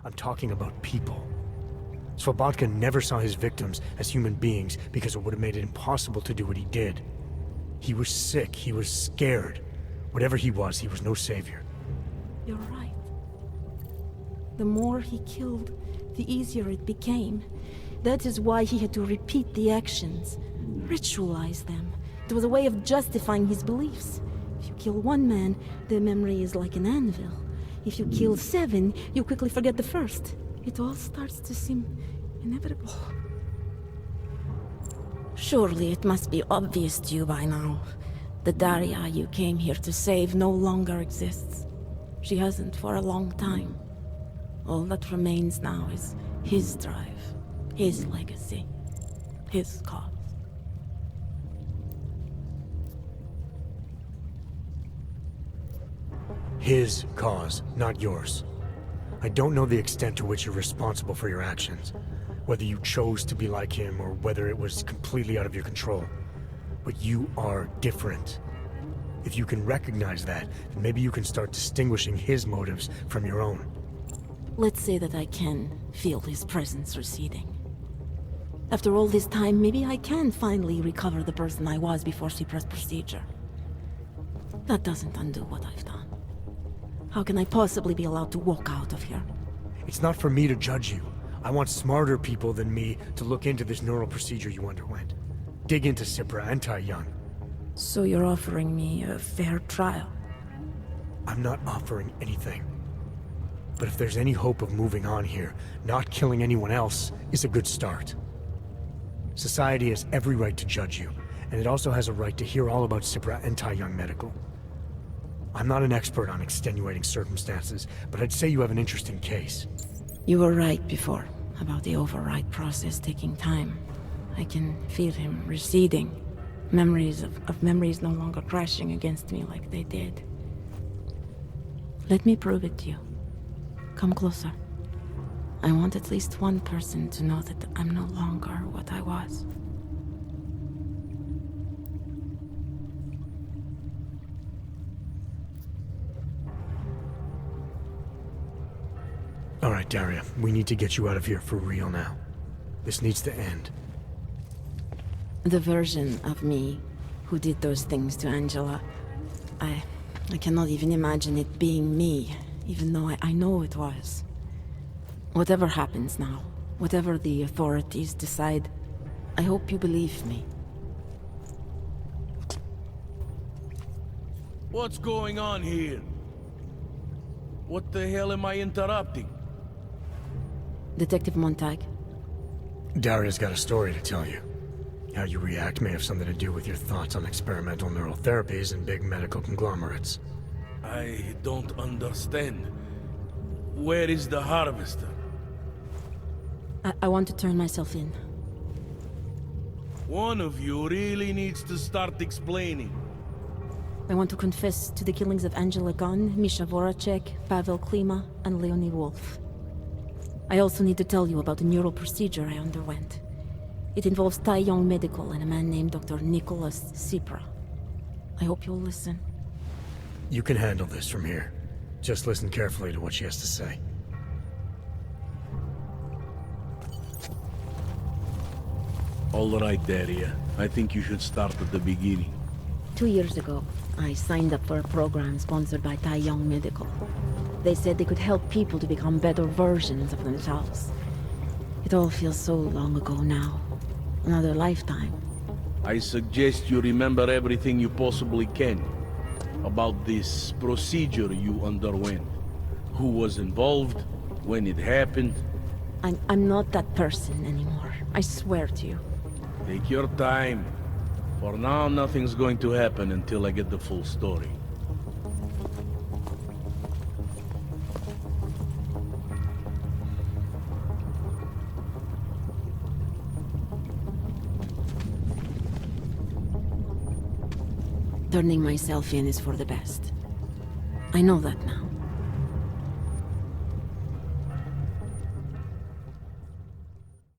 I'm talking about people. Svobotka never saw his victims as human beings because it would have made it impossible to do what he did. He was sick, he was scared. Whatever he was no savior. You're right. The more he killed, the easier it became. That is why he had to repeat the actions, ritualize them. It was a way of justifying his beliefs. If you kill one man, the memory is like an anvil. If you kill 7, you quickly forget the first. It all starts to seem inevitable. Surely it must be obvious to you by now. The Daria you came here to save no longer exists. She hasn't for a long time. All that remains now is his drive, his legacy, his cause. His cause, not yours. I don't know the extent to which you're responsible for your actions. Whether you chose to be like him or whether it was completely out of your control. But you are different. If you can recognize that, then maybe you can start distinguishing his motives from your own. Let's say that I can feel his presence receding. After all this time, maybe I can finally recover the person I was before Cypra's procedure. That doesn't undo what I've done. How can I possibly be allowed to walk out of here? It's not for me to judge you. I want smarter people than me to look into this neural procedure you underwent. Dig into Cypra and Tai Young. So you're offering me a fair trial? I'm not offering anything. But if there's any hope of moving on here, not killing anyone else is a good start. Society has every right to judge you, and it also has a right to hear all about Cypra and Tai Young Medical. I'm not an expert on extenuating circumstances, but I'd say you have an interesting case. You were right before, about the override process taking time. I can feel him receding. Memories of memories no longer crashing against me like they did. Let me prove it to you. Come closer. I want at least one person to know that I'm no longer what I was. All right, Daria, we need to get you out of here for real now. This needs to end. The version of me who did those things to Angela, I cannot even imagine it being me, even though I know it was. Whatever happens now, whatever the authorities decide, I hope you believe me. What's going on here? What the hell am I interrupting? Detective Montag. Daria's got a story to tell you. How you react may have something to do with your thoughts on experimental neural therapies and big medical conglomerates. I don't understand. Where is the harvester? I want to turn myself in. One of you really needs to start explaining. I want to confess to the killings of Angela Gunn, Misha Voracek, Pavel Klima, and Leonie Wolf. I also need to tell you about the neural procedure I underwent. It involves Tai Young Medical and a man named Dr. Nicholas Cypra. I hope you'll listen. You can handle this from here. Just listen carefully to what she has to say. All right, Daria. I think you should start at the beginning. 2 years ago, I signed up for a program sponsored by Tai Young Medical. They said they could help people to become better versions of themselves. It all feels so long ago now. Another lifetime. I suggest you remember everything you possibly can about this procedure you underwent. Who was involved, when it happened. I'm not that person anymore. I swear to you. Take your time. For now, nothing's going to happen until I get the full story. Turning myself in is for the best. I know that now.